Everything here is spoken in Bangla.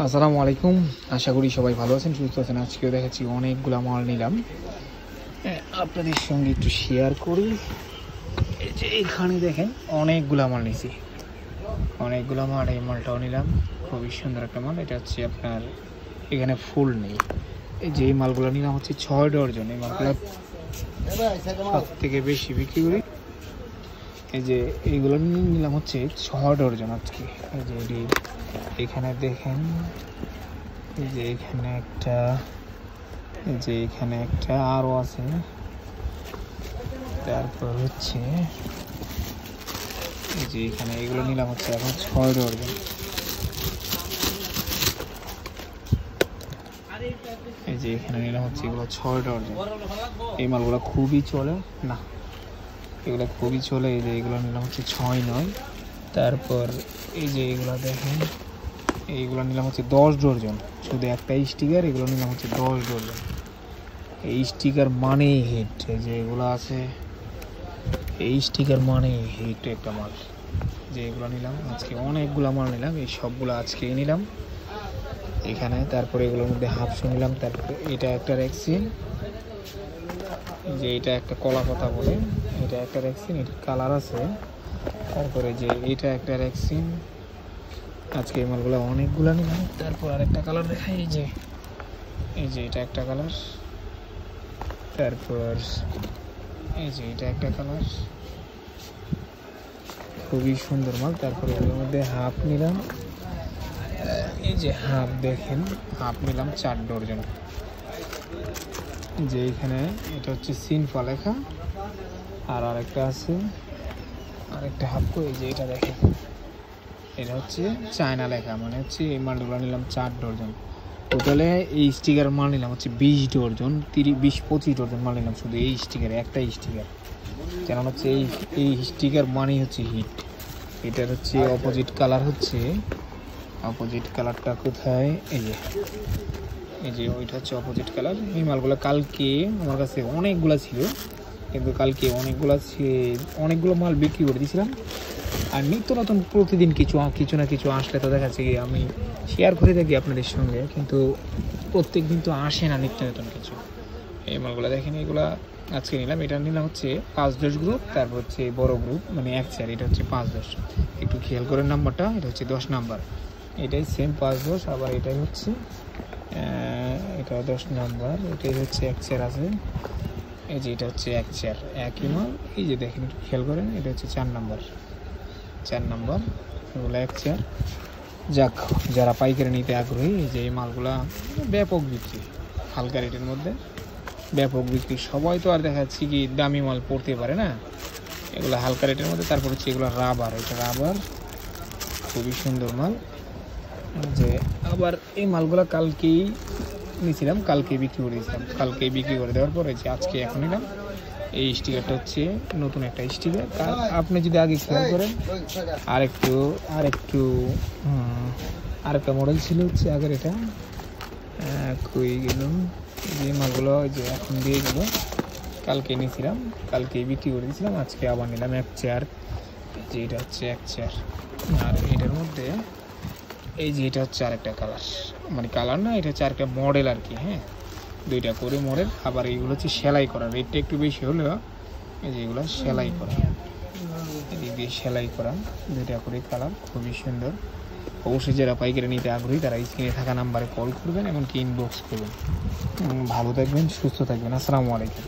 আসসালামু আলাইকুম। আশা করি সবাই ভালো আছেন, সুস্থ আছেন। আজকেও দেখাচ্ছি অনেকগুলো মাল নিলাম, আপনাদের সঙ্গে একটু শেয়ার করি। এই যে এখানে দেখেন অনেকগুলো মাল নিছি, অনেকগুলো মাল। এই মালটাও নিলাম, খুবই সুন্দর একটা মাল। এটা হচ্ছে আপনার এখানে ফুল নেই। এই যে এই মালগুলো নিলাম হচ্ছে 6 ডজন। এই মালগুলো সব থেকে বেশি বিক্রি করি। এই যে এইগুলো নিলাম হচ্ছে 6 ডজন আজকে। এই যে এখানে দেখেন, এই যে এখানে একটা, এই যে এখানে একটা আরও আছে। তারপর হচ্ছে এই যে এখানে এগুলো নিলাম হচ্ছে এখন 6 ডজন। এই যে এখানে নিলাম হচ্ছে এগুলো 6 ডজন। এই মালগুলো খুবই চলে না, এগুলো খুবই চলে। এই যে এগুলো নিলাম হচ্ছে 6-9। তারপর এই যে এগুলো দেখেন, এইগুলো নিলাম হচ্ছে 10 ডজন। শুধু একটা স্টিকার, এগুলো নিলাম হচ্ছে 10 ডজন। এই স্টিকার মানেই হিট। এই যে এগুলো আছে, এই স্টিকার মানেই হিট একটা মাল। যে এগুলো নিলাম আজকে, অনেকগুলো মাল নিলাম, এই সবগুলো আজকেই নিলাম এখানে। তারপরে এগুলোর মধ্যে হাফশো নিলাম। তারপরে এটা একটা রেক্সিন, যে এটা একটা কলা পাতা বলে, এটা একটা রেক্সিন, এটার কালার আছে। তারপরে যে এটা একটা রেক্সিন, আজকে এই মালগুলো অনেকগুলো নিলাম। তারপর আরেকটা কালার দেখাই, এই যে এটা একটা কালার। তারপর এই যে এটা একটা কালার, খুবই সুন্দর মাল। তারপরে এর মধ্যে হাফ নিলাম, এই যে হাফ দেখেন, হাফ নিলাম 4 ডজন। যে এখানে এটা হচ্ছে সিনফা লেখা, আর আরেকটা আছে, আরেকটা হাফ। এই যে এটা দেখেন, এটা হচ্ছে চায়না লেখা, মানে হচ্ছে এই মালগুলো নিলাম 4 ডজন। টোটালে এই স্টিকার মাল নিলাম হচ্ছে 20 ডজন, 20-25 ডজন মাল নিলাম শুধু এই স্টিকার, একটা স্টিকার। কেন হচ্ছে এই স্টিকার মানেই হচ্ছে হিট। এটার হচ্ছে অপোজিট কালার, হচ্ছে অপোজিট কালারটা কোথায়, এই যে ওইটা হচ্ছে অপোজিট কালার। এই মালগুলো কালকে আমার কাছে অনেকগুলো ছিল, কিন্তু কালকে অনেকগুলো মাল বিক্রি করে দিয়েছিলাম। আর নিত্য নতুন প্রতিদিন কিছু না কিছু আসলে তো দেখাচ্ছে কি আমি শেয়ার করে থাকি আপনাদের সঙ্গে, কিন্তু প্রত্যেক দিন তো আসে না নিত্য নতুন কিছু। এই মালগুলো দেখেন, এগুলো আজকে নিলাম। এটা নিলাম হচ্ছে 5-10 গ্রুপ, তারপর হচ্ছে বড় গ্রুপ, মানে 1 চেয়ার। এটা হচ্ছে 5-10, একটু খেয়াল করেন নাম্বারটা, এটা হচ্ছে 10 নাম্বার। এটাই সেম 5-10। আবার এটাই হচ্ছে এটা 10 নাম্বার, এটাই হচ্ছে 1 চেয়ার আছে। এই যে এটা হচ্ছে 1 চেয়ার, একই মাল। এই যে দেখেন, একটু খেয়াল করেন, এটা হচ্ছে 4 নাম্বার, এগুলো 1 চেয়ার। যাক, যারা পাইকারি নিতে আগ্রহী, এই যে এই মালগুলা ব্যাপক বিক্রি, হালকা রেটের মধ্যে ব্যাপক বিক্রি। সবাই তো আর দেখাচ্ছি কি দামি মাল পড়তে পারে না, এগুলো হালকা রেটের মধ্যে। তারপর হচ্ছে এগুলো রাবার, এটা রাবার, খুবই সুন্দর মাল। যে আবার এই মালগুলো কালকেই নিয়েছিলাম, কালকে বিক্রি করে দিয়েছিলাম, কালকে বিক্রি করে দেওয়ার পরে যে আজকে এখন নিলাম। এই স্টিকারটা হচ্ছে নতুন একটা স্টিকার। আপনি যদি আগে খেয়াল করেন, আরেকটা মডেল ছিল হচ্ছে আগের, এটা কই গেল, যে মালগুলো যে এখন দিয়ে গেল, কালকে নিয়েছিলাম, কালকে বিক্রি করে দিয়েছিলাম, আজকে আবার নিলাম 1 চেয়ার। যে এটা হচ্ছে 1 চেয়ার। আর এটার মধ্যে এই যে এটা হচ্ছে আরেকটা কালার, মানে কালার না, এটা হচ্ছে আরেকটা মডেল আর কি। হ্যাঁ, 2টা করে মডেল। আবার এইগুলো হচ্ছে সেলাই করা, রেটটা একটু বেশি হলেও এই যে এগুলো সেলাই করা, এদিক দিয়ে সেলাই করা, 2টা করে কালার, খুবই সুন্দর। অবশ্যই যারা পাইকারি নিতে আগ্রহী তারা স্ক্রিনে থাকা নাম্বারে কল করবেন, এমনকি ইনবক্স করবেন। ভালো থাকবেন, সুস্থ থাকবেন। আসসালামু আলাইকুম।